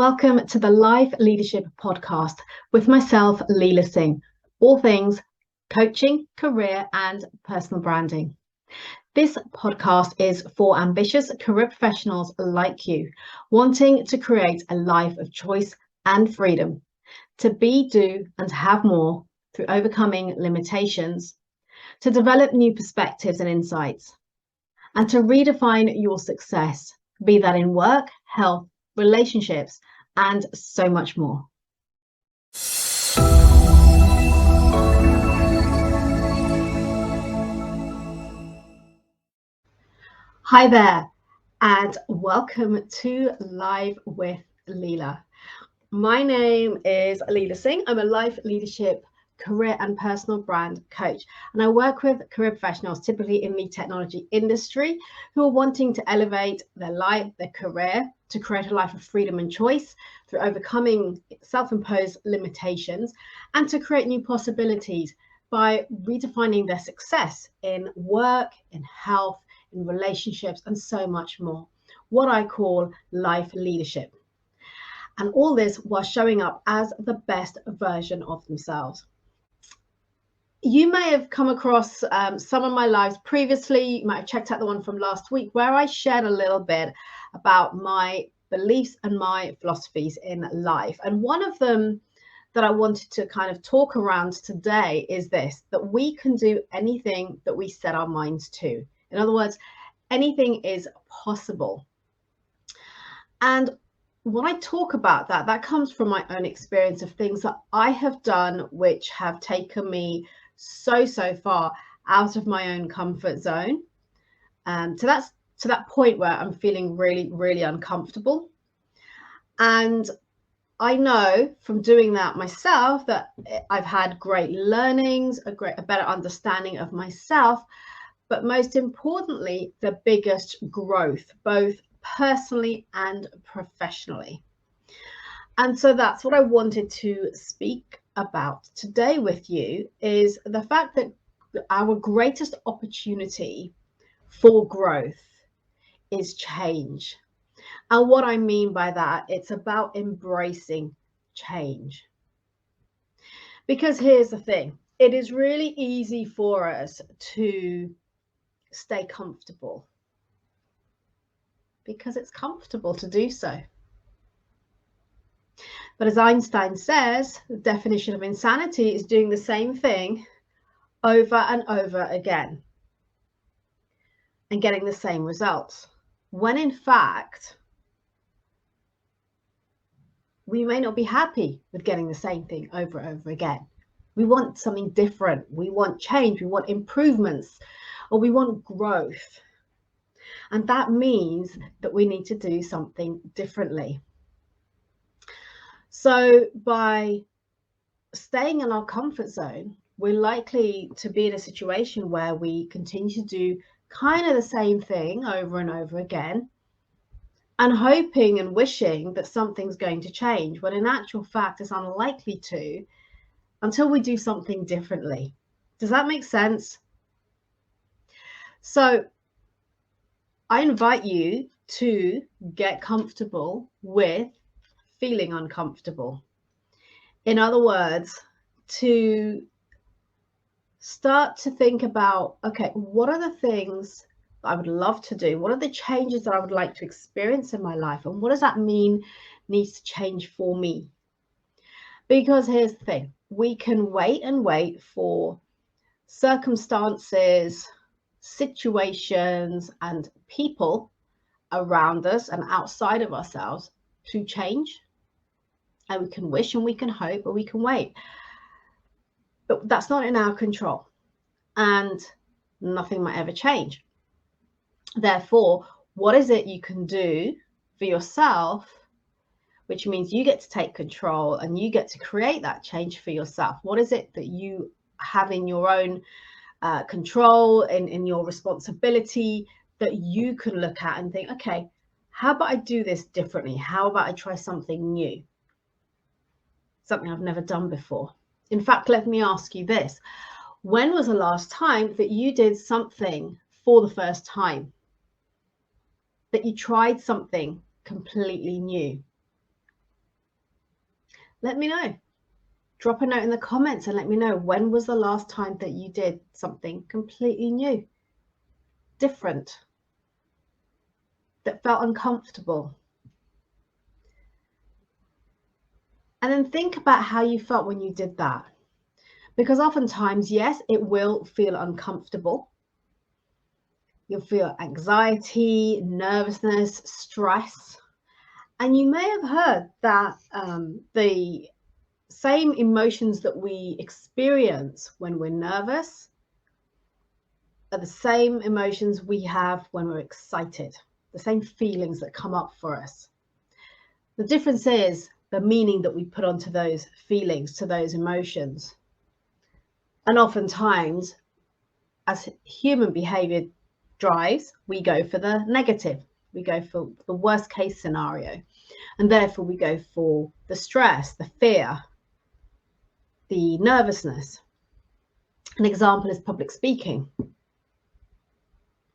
Welcome to the Life Leadership Podcast with myself, Leila Singh, all things coaching, career, and personal branding. This podcast is for ambitious career professionals like you, wanting to create a life of choice and freedom, to be, do, and have more through overcoming limitations, to develop new perspectives and insights, and to redefine your success, be that in work, health, relationships, and so much more. Hi there, and welcome to Live with Leila. My name is Leila Singh. I'm a life leadership, career and personal brand coach, and I work with career professionals, typically in the technology industry, who are wanting to elevate their life, their career, to create a life of freedom and choice through overcoming self-imposed limitations, and to create new possibilities by redefining their success in work, in health, in relationships, and so much more. What I call life leadership. And all this while showing up as the best version of themselves. You may have come across some of my lives previously. You might have checked out the one from last week where I shared a little bit about my beliefs and my philosophies in life. And one of them that I wanted to kind of talk around today is this, that we can do anything that we set our minds to. In other words, anything is possible. And when I talk about that, that comes from my own experience of things that I have done, which have taken me so far out of my own comfort zone. To that point where I'm feeling really uncomfortable. And I know from doing that myself that I've had great learnings, a better understanding of myself, but most importantly, the biggest growth, both personally and professionally. And so that's what I wanted to speak about today with you, is the fact that our greatest opportunity for growth is change. And what I mean by that, it's about embracing change. Because here's the thing, it is really easy for us to stay comfortable because it's comfortable to do so. But as Einstein says, the definition of insanity is doing the same thing over and over again and getting the same results, when in fact, we may not be happy with getting the same thing over and over again. We want something different. We want change. We want improvements, or we want growth. And that means that we need to do something differently. So by staying in our comfort zone, we're likely to be in a situation where we continue to do kind of the same thing over and over again, and hoping and wishing that something's going to change, when in actual fact it's unlikely to, until we do something differently. Does that make sense? So I invite you to get comfortable with feeling uncomfortable. In other words, to start to think about, okay, what are the things I would love to do? What are the changes that I would like to experience in my life? And what does that mean needs to change for me? Because here's the thing, we can wait for circumstances, situations, and people around us and outside of ourselves to change. And we can wish and we can hope, but we can wait. But that's not in our control, and nothing might ever change. Therefore, what is it you can do for yourself, which means you get to take control and you get to create that change for yourself? What is it that you have in your own control, in your responsibility, that you can look at and think, okay, how about I do this differently? How about I try something new? Something I've never done before. In fact, let me ask you this. When was the last time that you did something for the first time? That you tried something completely new? Let me know. Drop a note in the comments and let me know, when was the last time that you did something completely new, different, that felt uncomfortable? And then think about how you felt when you did that. Because oftentimes, yes, it will feel uncomfortable. You'll feel anxiety, nervousness, stress. And you may have heard that the same emotions that we experience when we're nervous are the same emotions we have when we're excited, the same feelings that come up for us. The difference is the meaning that we put onto those feelings, to those emotions. And oftentimes, as human behavior drives, we go for the negative. We go for the worst case scenario. And therefore, we go for the stress, the fear, the nervousness. An example is public speaking.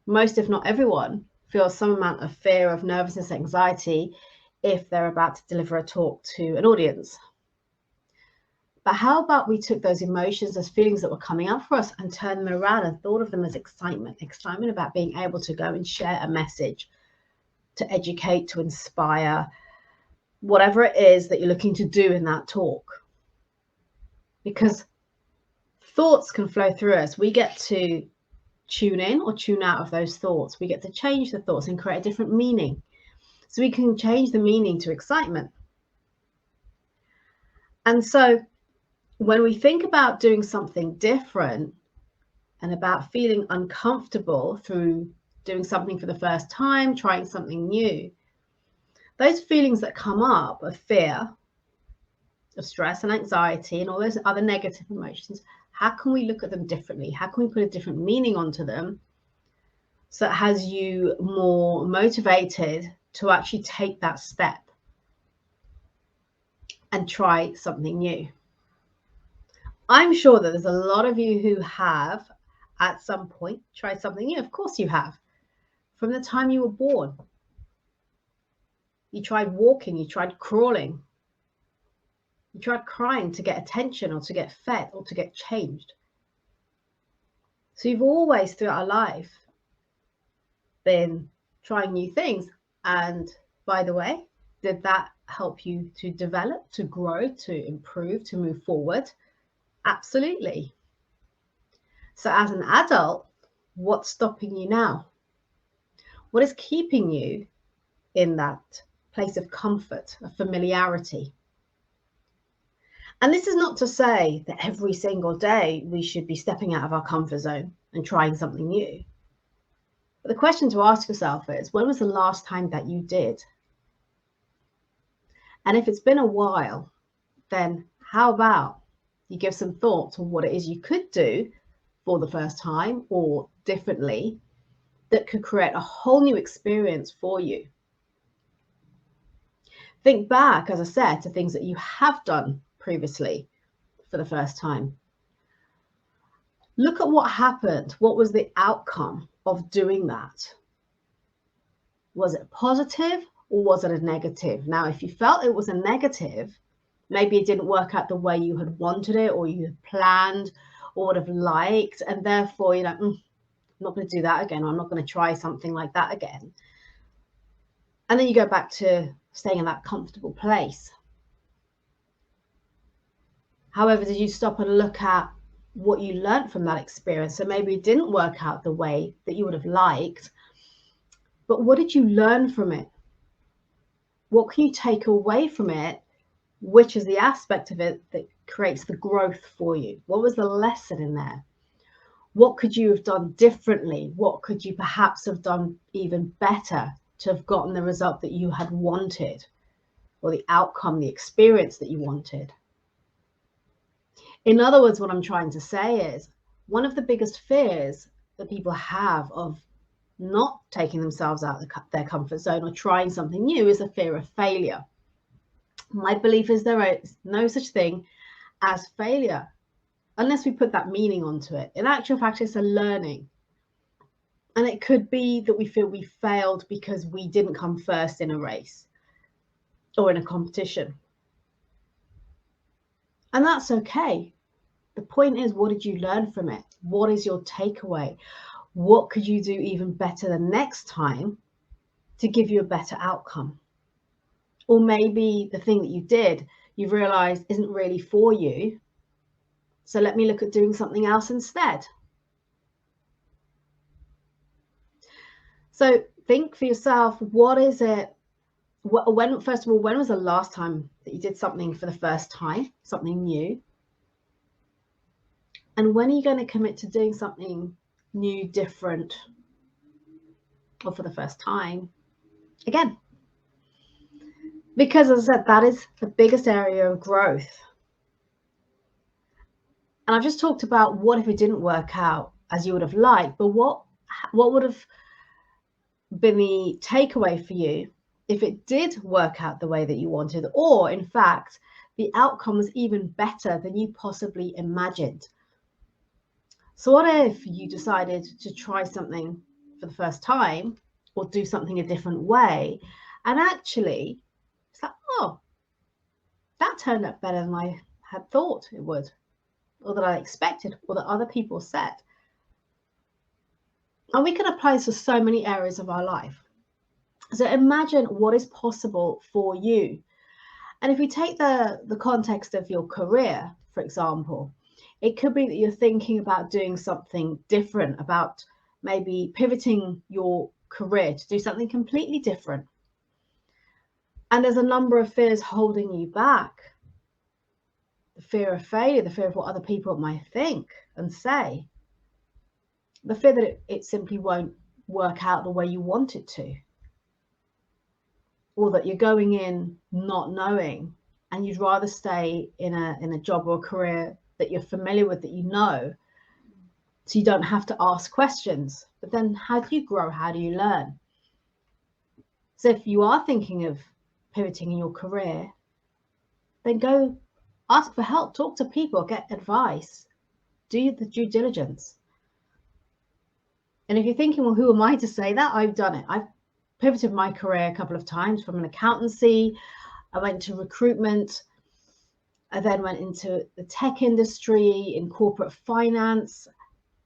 Most, if not everyone, feels some amount of fear, of nervousness, anxiety if they're about to deliver a talk to an audience. But how about we took those emotions, those feelings that were coming up for us, and turned them around and thought of them as excitement about being able to go and share a message, to educate, to inspire, whatever it is that you're looking to do in that talk. Because thoughts can flow through us. We get to tune in or tune out of those thoughts. We get to change the thoughts and create a different meaning. So we can change the meaning to excitement. And so when we think about doing something different and about feeling uncomfortable through doing something for the first time, trying something new, those feelings that come up of fear, of stress and anxiety and all those other negative emotions, how can we look at them differently? How can we put a different meaning onto them so it has you more motivated to actually take that step and try something new? I'm sure that there's a lot of you who have at some point tried something new. Of course you have. From the time you were born, you tried walking, you tried crawling, you tried crying to get attention or to get fed or to get changed. So you've always throughout our life been trying new things. And by the way, did that help you to develop, to grow, to improve, to move forward? Absolutely. So as an adult, what's stopping you now? What is keeping you in that place of comfort, of familiarity? And this is not to say that every single day we should be stepping out of our comfort zone and trying something new. But the question to ask yourself is, when was the last time that you did? And if it's been a while, then how about you give some thought to what it is you could do for the first time or differently that could create a whole new experience for you. Think back, as I said, to things that you have done previously for the first time. Look at what happened. What was the outcome of doing that? Was it positive or was it a negative? Now, if you felt it was a negative, maybe it didn't work out the way you had wanted it or you had planned or would have liked, and therefore you're like, I'm not going to do that again. I'm not going to try something like that again. And then you go back to staying in that comfortable place. However, did you stop and look at what you learned from that experience? So maybe it didn't work out the way that you would have liked, but what did you learn from it? What can you take away from it? Which is the aspect of it that creates the growth for you? What was the lesson in there? What could you have done differently? What could you perhaps have done even better to have gotten the result that you had wanted, or the outcome, the experience that you wanted? In other words, what I'm trying to say is, one of the biggest fears that people have of not taking themselves out of their comfort zone or trying something new is a fear of failure. My belief is there is no such thing as failure unless we put that meaning onto it. In actual fact, it's a learning. And it could be that we feel we failed because we didn't come first in a race or in a competition. And that's okay. The point is, what did you learn from it? What is your takeaway? What could you do even better the next time to give you a better outcome? Or maybe the thing that you did, you've realized isn't really for you. So let me look at doing something else instead. So think for yourself, what is it? When, first of all, when was the last time that you did something for the first time, something new? And when are you going to commit to doing something new, different, or for the first time again? Because as I said, that is the biggest area of growth. And I've just talked about what if it didn't work out as you would have liked, but what would have been the takeaway for you if it did work out the way that you wanted, or in fact, the outcome was even better than you possibly imagined? So what if you decided to try something for the first time or do something a different way, and actually it's like, oh, that turned out better than I had thought it would, or that I expected, or that other people said. And we can apply this to so many areas of our life. So imagine what is possible for you. And if we take the context of your career, for example, it could be that you're thinking about doing something different, about maybe pivoting your career to do something completely different. And there's a number of fears holding you back. The fear of failure, the fear of what other people might think and say, the fear that it simply won't work out the way you want it to, or that you're going in not knowing and you'd rather stay in a job or a career that you're familiar with, that you know, so you don't have to ask questions. But then how do you grow? How do you learn? So if you are thinking of pivoting in your career, then go ask for help, talk to people, get advice, do the due diligence. And if you're thinking, well, who am I to say that? I've done it. I've pivoted my career a couple of times from an accountancy. I went to recruitment. I then went into the tech industry, in corporate finance,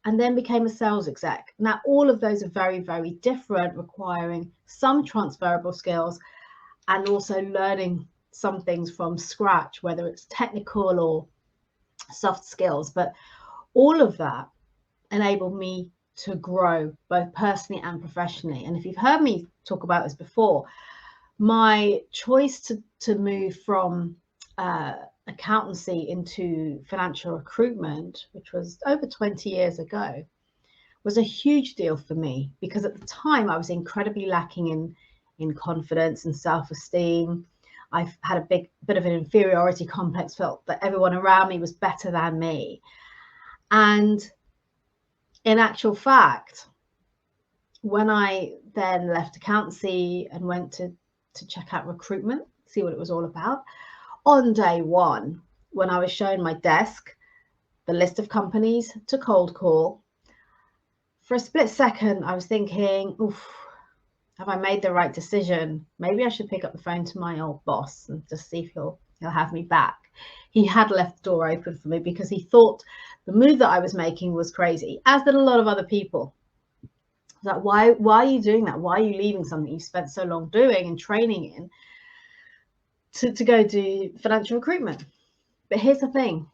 and then became a sales exec. Now, all of those are very, very different, requiring some transferable skills and also learning some things from scratch, whether it's technical or soft skills. But all of that enabled me to grow both personally and professionally. And if you've heard me talk about this before, my choice to move from accountancy into financial recruitment, which was over 20 years ago, was a huge deal for me, because at the time I was incredibly lacking in confidence and self-esteem. I've had a bit of an inferiority complex, felt that everyone around me was better than me. And in actual fact, when I then left accountancy and went to check out recruitment, see what it was all about, on day one, when I was shown my desk, the list of companies to cold call, for a split second, I was thinking, oof, have I made the right decision? Maybe I should pick up the phone to my old boss and just see if he'll have me back. He had left the door open for me because he thought the move that I was making was crazy, as did a lot of other people. Like, why are you doing that? Why are you leaving something you spent so long doing and training in to go do financial recruitment? But here's the thing.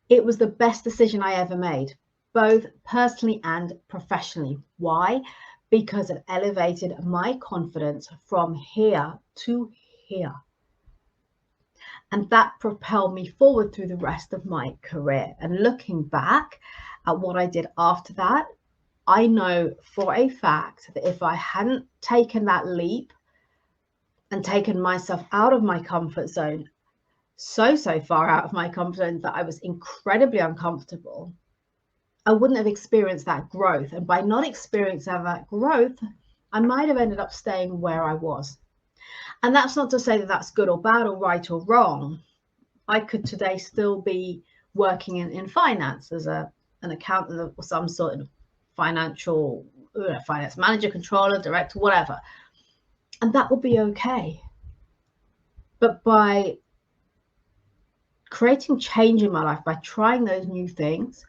It was the best decision I ever made, both personally and professionally. Why? Because it elevated my confidence from here to here. And that propelled me forward through the rest of my career. And looking back at what I did after that, I know for a fact that if I hadn't taken that leap and taken myself out of my comfort zone, so far out of my comfort zone that I was incredibly uncomfortable, I wouldn't have experienced that growth. And by not experiencing that growth, I might have ended up staying where I was. And that's not to say that that's good or bad or right or wrong. I could today still be working in finance as an accountant or some sort of finance manager, controller, director, whatever. And that will be okay. But by creating change in my life by trying those new things.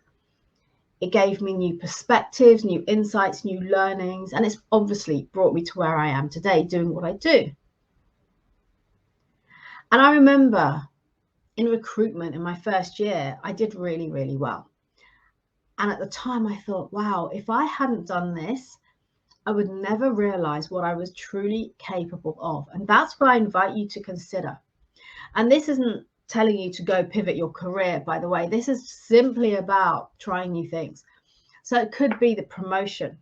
It gave me new perspectives, new insights, new learnings, and it's obviously brought me to where I am today doing what I do. And I remember in recruitment in my first year, I did really, really well. And at the time I thought, wow, if I hadn't done this, I would never realize what I was truly capable of. And that's what I invite you to consider. And this isn't telling you to go pivot your career, by the way. This is simply about trying new things. So it could be the promotion.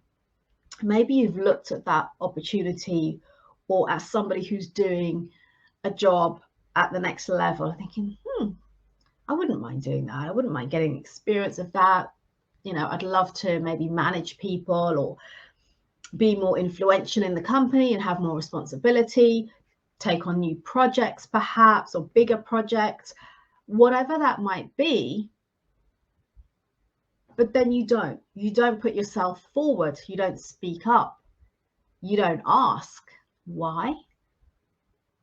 Maybe you've looked at that opportunity or at somebody who's doing a job at the next level, thinking, I wouldn't mind doing that. I wouldn't mind getting experience of that. You know, I'd love to maybe manage people or be more influential in the company and have more responsibility, take on new projects perhaps, or bigger projects, whatever that might be. But then you don't put yourself forward. You don't speak up. You don't ask. Why?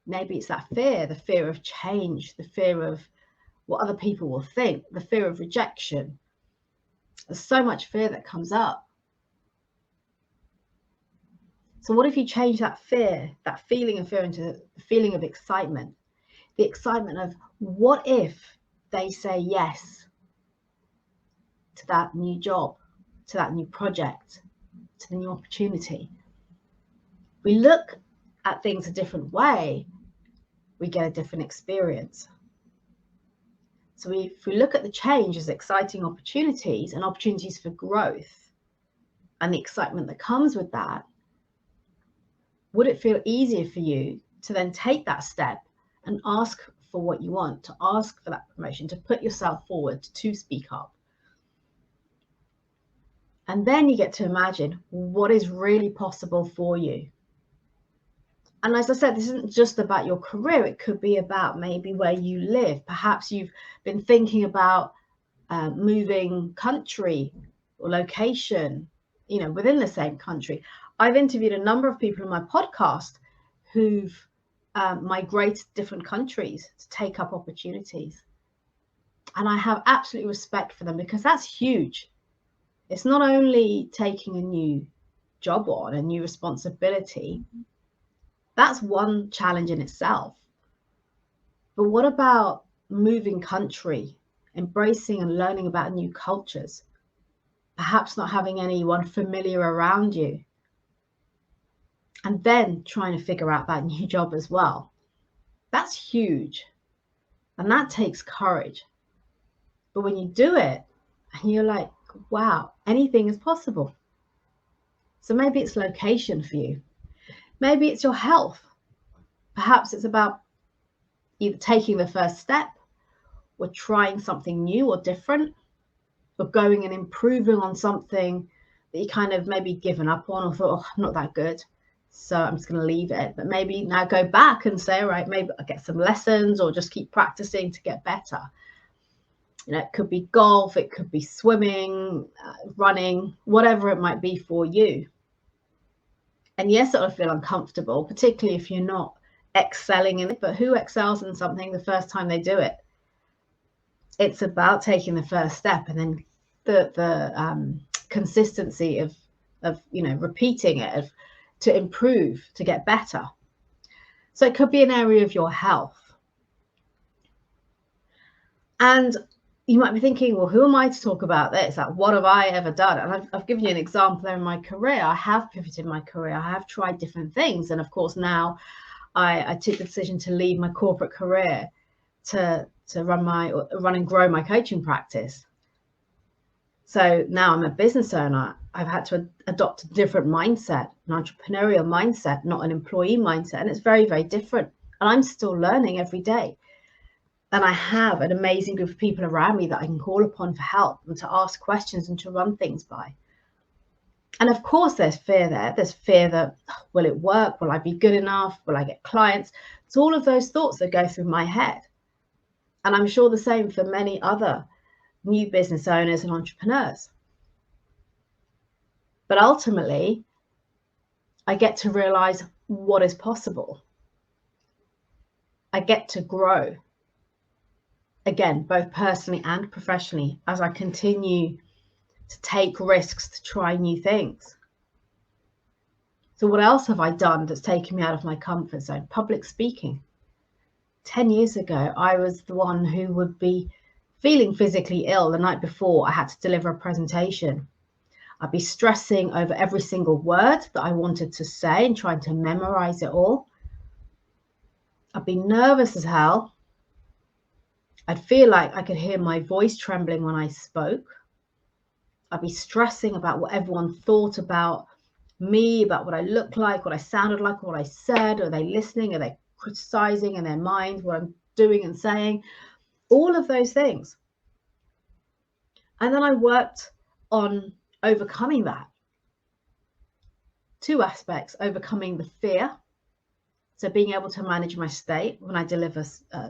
Maybe it's that fear, the fear of change, the fear of what other people will think, the fear of rejection. There's so much fear that comes up. So what if you change that fear, that feeling of fear, into the feeling of excitement? The excitement of, what if they say yes to that new job, to that new project, to the new opportunity? We look at things a different way, we get a different experience. So if we look at the change as exciting opportunities and opportunities for growth and the excitement that comes with that, would it feel easier for you to then take that step and ask for what you want, to ask for that promotion, to put yourself forward, to speak up? And then you get to imagine what is really possible for you. And as I said, this isn't just about your career. It could be about maybe where you live. Perhaps you've been thinking about moving country or location, within the same country. I've interviewed a number of people in my podcast who've migrated to different countries to take up opportunities. And I have absolute respect for them, because that's huge. It's not only taking a new job on, a new responsibility. That's one challenge in itself. But what about moving country, embracing and learning about new cultures, perhaps not having anyone familiar around you, and then trying to figure out that new job as well? That's huge. And that takes courage. But when you do it, and you're like, wow, anything is possible. So maybe it's location for you. Maybe it's your health. Perhaps it's about either taking the first step, or trying something new or different, or going and improving on something that you kind of maybe given up on, or thought, I'm not that good, so I'm just going to leave it. But maybe now go back and say, all right, maybe I'll get some lessons, or just keep practicing to get better. It could be golf, it could be swimming, running, whatever it might be for you. And yes, it'll feel uncomfortable, particularly if you're not excelling in it. But who excels in something the first time they do it? It's about taking the first step, and then the consistency of repeating it, to improve, to get better. So it could be an area of your health. And you might be thinking, well, who am I to talk about this? Like, what have I ever done? And I've given you an example there in my career. I have pivoted my career. I have tried different things. And of course, now I took the decision to leave my corporate career to run and grow my coaching practice. So now I'm a business owner. I've had to adopt a different mindset, an entrepreneurial mindset, not an employee mindset. And it's very, very different. And I'm still learning every day. And I have an amazing group of people around me that I can call upon for help and to ask questions and to run things by. And of course, there's fear there. There's fear that, will it work? Will I be good enough? Will I get clients? It's all of those thoughts that go through my head. And I'm sure the same for many other new business owners and entrepreneurs. But ultimately, I get to realize what is possible. I get to grow. again, both personally and professionally, as I continue to take risks to try new things. So what else have I done that's taken me out of my comfort zone? Public speaking. 10 years ago, I was the one who would be feeling physically ill the night before I had to deliver a presentation. I'd be stressing over every single word that I wanted to say and trying to memorize it all. I'd be nervous as hell. I'd feel like I could hear my voice trembling when I spoke. I'd be stressing about what everyone thought about me, about what I looked like, what I sounded like, what I said. Are they listening? Are they criticizing in their mind what I'm doing and saying? All of those things. And then I worked on overcoming that. Two aspects: overcoming the fear. So being able to manage my state when I deliver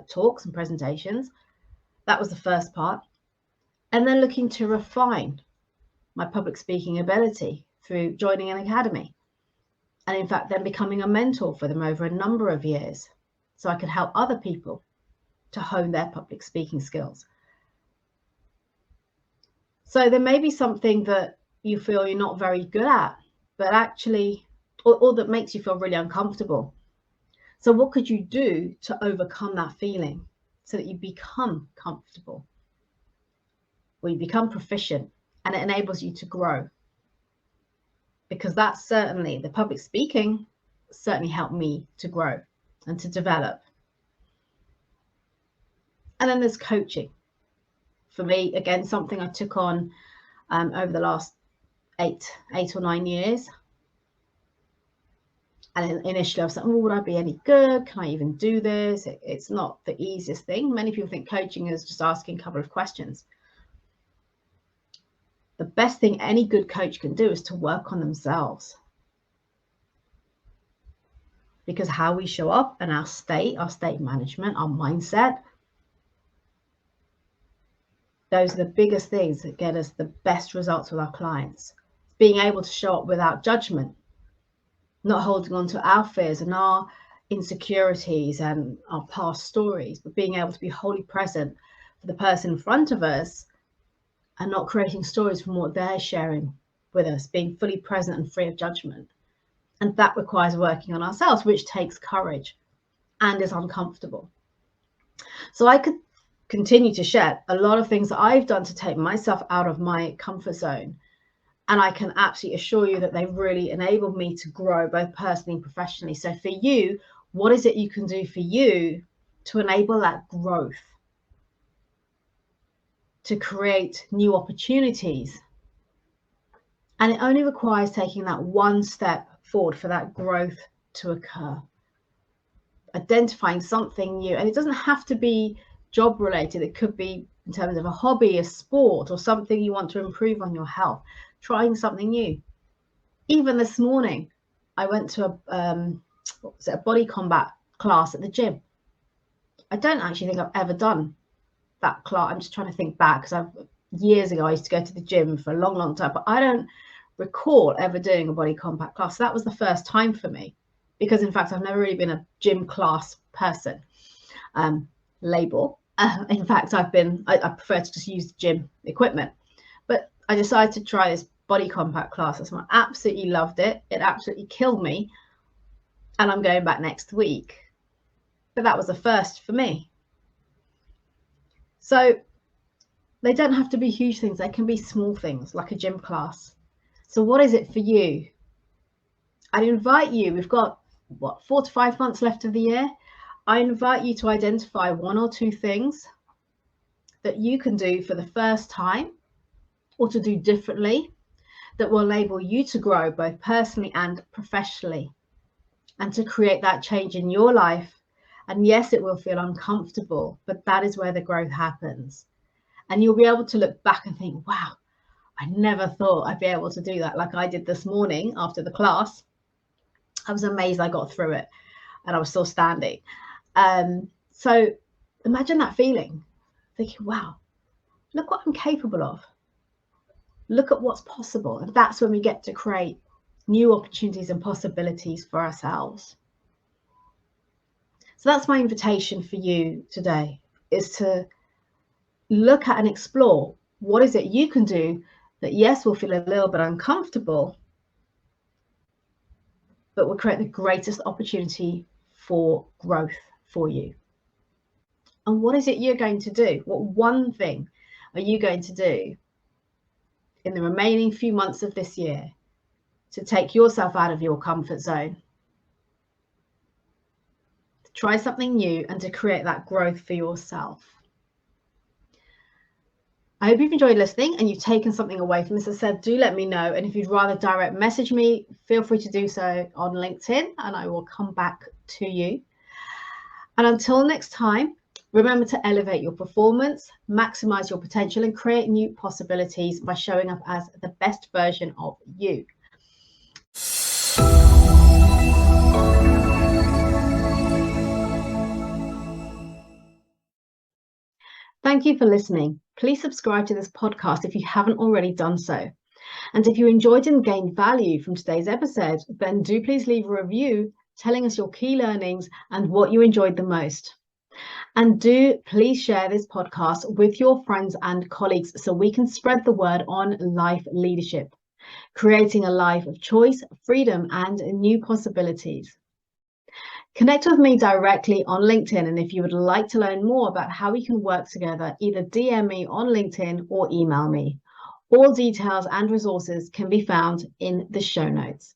talks and presentations. That was the first part. And then looking to refine my public speaking ability through joining an academy. And in fact, then becoming a mentor for them over a number of years, so I could help other people to hone their public speaking skills. So there may be something that you feel you're not very good at, but actually, or that makes you feel really uncomfortable. So what could you do to overcome that feeling so that you become comfortable, or you become proficient, and it enables you to grow? Because that's certainly, the public speaking certainly helped me to grow and to develop. And then there's coaching. For me, again, something I took on over the last eight or 9 years. And initially I was like, oh, would I be any good? Can I even do this? It's not the easiest thing. Many people think coaching is just asking a couple of questions. The best thing any good coach can do is to work on themselves. Because how we show up and our state management, our mindset, those are the biggest things that get us the best results with our clients. Being able to show up without judgment, not holding on to our fears and our insecurities and our past stories, but being able to be wholly present for the person in front of us and not creating stories from what they're sharing with us, being fully present and free of judgment. And that requires working on ourselves, which takes courage and is uncomfortable. So I could continue to share a lot of things that I've done to take myself out of my comfort zone. And I can absolutely assure you that they really enabled me to grow both personally and professionally. So for you, what is it you can do for you to enable that growth, to create new opportunities? And it only requires taking that one step forward for that growth to occur. Identifying something new, and it doesn't have to be job related. It could be in terms of a hobby, a sport, or something you want to improve on your health. Trying something new. Even this morning, I went to a body combat class at the gym. I don't actually think I've ever done that class. I'm just trying to think back, because years ago I used to go to the gym for a long time, but I don't recall ever doing a body combat class. So that was the first time for me, because in fact I've never really been a gym class person. Label. In fact, I prefer to just use gym equipment, but I decided to try this body combat classes. I absolutely loved it. It absolutely killed me. And I'm going back next week. But that was a first for me. So they don't have to be huge things. They can be small things like a gym class. So what is it for you? I'd invite you, we've got 4 to 5 months left of the year. I invite you to identify 1 or 2 things that you can do for the first time, or to do differently, that will enable you to grow both personally and professionally, and to create that change in your life. And yes, it will feel uncomfortable, but that is where the growth happens. And you'll be able to look back and think, wow, I never thought I'd be able to do that, like I did this morning after the class. I was amazed I got through it and I was still standing. So imagine that feeling, thinking, wow, look what I'm capable of. Look at what's possible. And that's when we get to create new opportunities and possibilities for ourselves. So that's my invitation for you today, is to look at and explore what is it you can do that, yes, will feel a little bit uncomfortable, but will create the greatest opportunity for growth for you. And what is it you're going to do? What one thing are you going to do in the remaining few months of this year to take yourself out of your comfort zone, to try something new and to create that growth for yourself? I hope you've enjoyed listening and you've taken something away from this. As I said, do let me know. And if you'd rather direct message me, feel free to do so on LinkedIn and I will come back to you. And until next time, remember to elevate your performance, maximize your potential, and create new possibilities by showing up as the best version of you. Thank you for listening. Please subscribe to this podcast if you haven't already done so. And if you enjoyed and gained value from today's episode, then do please leave a review telling us your key learnings and what you enjoyed the most. And do please share this podcast with your friends and colleagues so we can spread the word on life leadership, creating a life of choice, freedom, and new possibilities. Connect with me directly on LinkedIn, and if you would like to learn more about how we can work together, either DM me on LinkedIn or email me. All details and resources can be found in the show notes.